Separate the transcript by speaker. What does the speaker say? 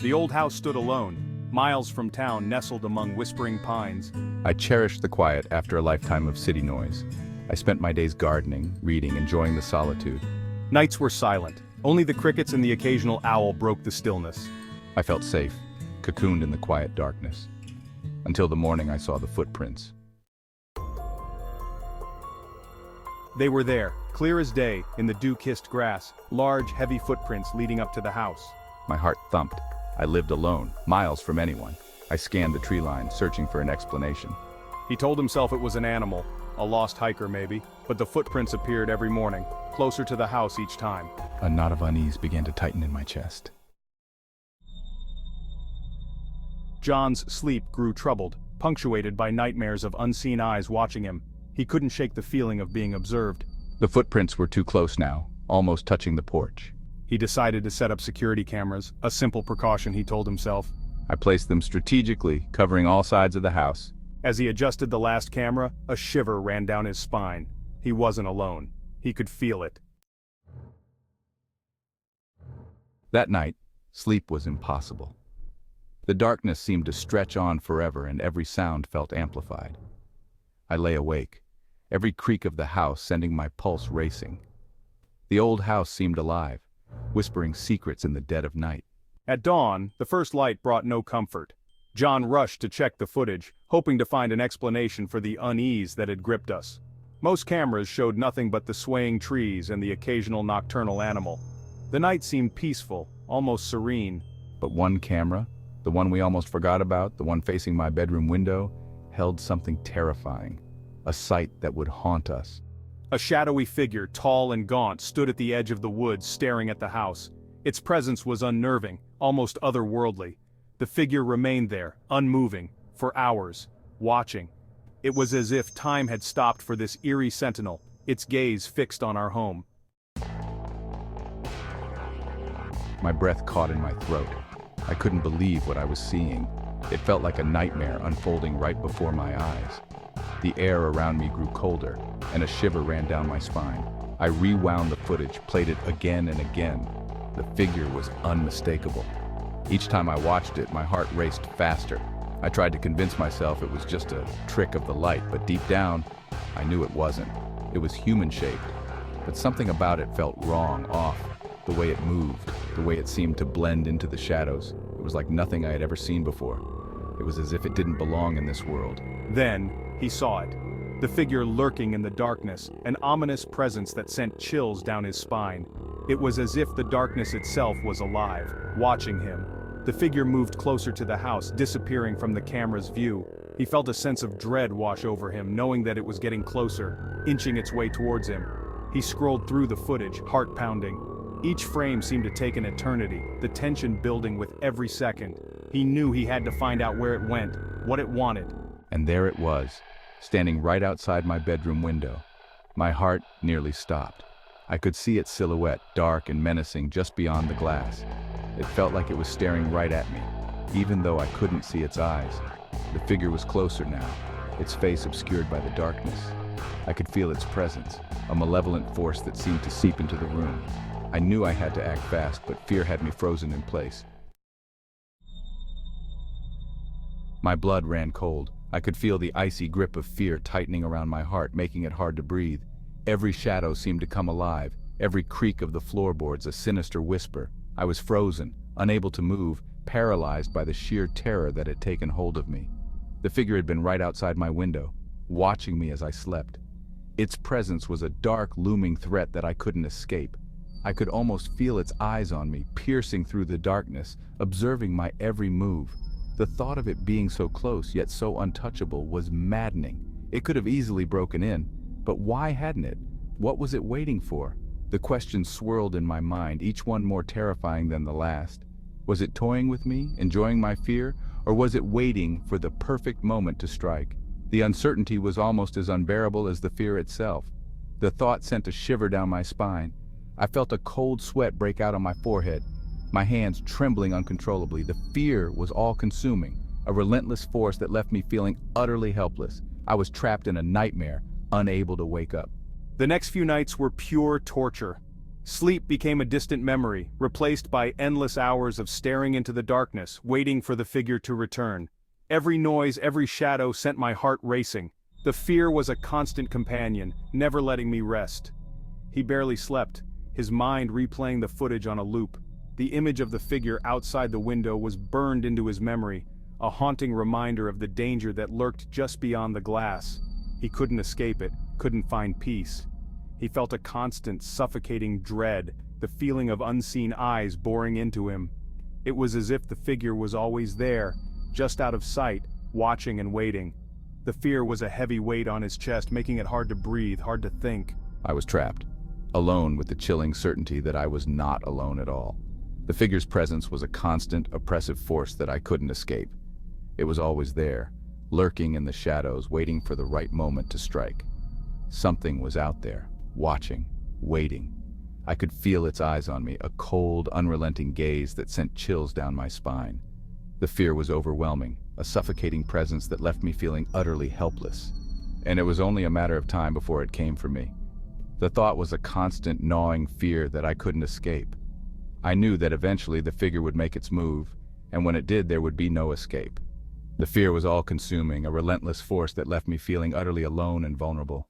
Speaker 1: The old house stood alone, miles from town, nestled among whispering pines.
Speaker 2: I cherished the quiet after a lifetime of city noise. I spent my days gardening, reading, enjoying the solitude.
Speaker 1: Nights were silent. Only the crickets and the occasional owl broke the stillness.
Speaker 2: I felt safe, cocooned in the quiet darkness. Until the morning I saw the footprints.
Speaker 1: They were there, clear as day, in the dew-kissed grass, large, heavy footprints leading up to the house.
Speaker 2: My heart thumped. I lived alone, miles from anyone. I scanned the tree line, searching for an explanation.
Speaker 1: He told himself it was an animal, a lost hiker maybe, but the footprints appeared every morning, closer to the house each time.
Speaker 2: A knot of unease began to tighten in my chest.
Speaker 1: John's sleep grew troubled, punctuated by nightmares of unseen eyes watching him. He couldn't shake the feeling of being observed.
Speaker 2: The footprints were too close now, almost touching the porch.
Speaker 1: He decided to set up security cameras, a simple precaution he told himself.
Speaker 2: I placed them strategically, covering all sides of the house.
Speaker 1: As he adjusted the last camera, a shiver ran down his spine. He wasn't alone. He could feel it.
Speaker 2: That night, sleep was impossible. The darkness seemed to stretch on forever, and every sound felt amplified. I lay awake, every creak of the house sending my pulse racing. The old house seemed alive, whispering secrets in the dead of night.
Speaker 1: At dawn, the first light brought no comfort. John rushed to check the footage, hoping to find an explanation for the unease that had gripped us. Most cameras showed nothing but the swaying trees and the occasional nocturnal animal. The night seemed peaceful, almost serene.
Speaker 2: But one camera, the one we almost forgot about, the one facing my bedroom window, held something terrifying, a sight that would haunt us.
Speaker 1: A shadowy figure, tall and gaunt, stood at the edge of the woods staring at the house. Its presence was unnerving, almost otherworldly. The figure remained there, unmoving, for hours, watching. It was as if time had stopped for this eerie sentinel, its gaze fixed on our home.
Speaker 2: My breath caught in my throat. I couldn't believe what I was seeing. It felt like a nightmare unfolding right before my eyes. The air around me grew colder, and a shiver ran down my spine. I rewound the footage, played it again and again. The figure was unmistakable. Each time I watched it, my heart raced faster. I tried to convince myself it was just a trick of the light, but deep down, I knew it wasn't. It was human-shaped, but something about it felt wrong, off. The way it moved, the way it seemed to blend into the shadows. It was like nothing I had ever seen before. It was as if it didn't belong in this world.
Speaker 1: Then, he saw it. The figure lurking in the darkness, an ominous presence that sent chills down his spine. It was as if the darkness itself was alive, watching him. The figure moved closer to the house, disappearing from the camera's view. He felt a sense of dread wash over him, knowing that it was getting closer, inching its way towards him. He scrolled through the footage, heart pounding. Each frame seemed to take an eternity, the tension building with every second. He knew he had to find out where it went, what it wanted.
Speaker 2: And there it was, standing right outside my bedroom window. My heart nearly stopped. I could see its silhouette, dark and menacing, just beyond the glass. It felt like it was staring right at me, even though I couldn't see its eyes. The figure was closer now, its face obscured by the darkness. I could feel its presence, a malevolent force that seemed to seep into the room. I knew I had to act fast, but fear had me frozen in place. My blood ran cold. I could feel the icy grip of fear tightening around my heart, making it hard to breathe. Every shadow seemed to come alive, every creak of the floorboards a sinister whisper. I was frozen, unable to move, paralyzed by the sheer terror that had taken hold of me. The figure had been right outside my window, watching me as I slept. Its presence was a dark, looming threat that I couldn't escape. I could almost feel its eyes on me, piercing through the darkness, observing my every move. The thought of it being so close, yet so untouchable, was maddening. It could have easily broken in, but why hadn't it? What was it waiting for? The questions swirled in my mind, each one more terrifying than the last. Was it toying with me, enjoying my fear, or was it waiting for the perfect moment to strike? The uncertainty was almost as unbearable as the fear itself. The thought sent a shiver down my spine. I felt a cold sweat break out on my forehead, my hands trembling uncontrollably. The fear was all-consuming, a relentless force that left me feeling utterly helpless. I was trapped in a nightmare, unable to wake up.
Speaker 1: The next few nights were pure torture. Sleep became a distant memory, replaced by endless hours of staring into the darkness, waiting for the figure to return. Every noise, every shadow sent my heart racing. The fear was a constant companion, never letting me rest. He barely slept, his mind replaying the footage on a loop. The image of the figure outside the window was burned into his memory, a haunting reminder of the danger that lurked just beyond the glass. He couldn't escape it, couldn't find peace. He felt a constant, suffocating dread, the feeling of unseen eyes boring into him. It was as if the figure was always there, just out of sight, watching and waiting. The fear was a heavy weight on his chest, making it hard to breathe, hard to think.
Speaker 2: I was trapped, alone with the chilling certainty that I was not alone at all. The figure's presence was a constant, oppressive force that I couldn't escape. It was always there, lurking in the shadows, waiting for the right moment to strike. Something was out there, watching, waiting. I could feel its eyes on me, a cold, unrelenting gaze that sent chills down my spine. The fear was overwhelming, a suffocating presence that left me feeling utterly helpless. And it was only a matter of time before it came for me. The thought was a constant, gnawing fear that I couldn't escape. I knew that eventually the figure would make its move, and when it did, there would be no escape. The fear was all-consuming, a relentless force that left me feeling utterly alone and vulnerable.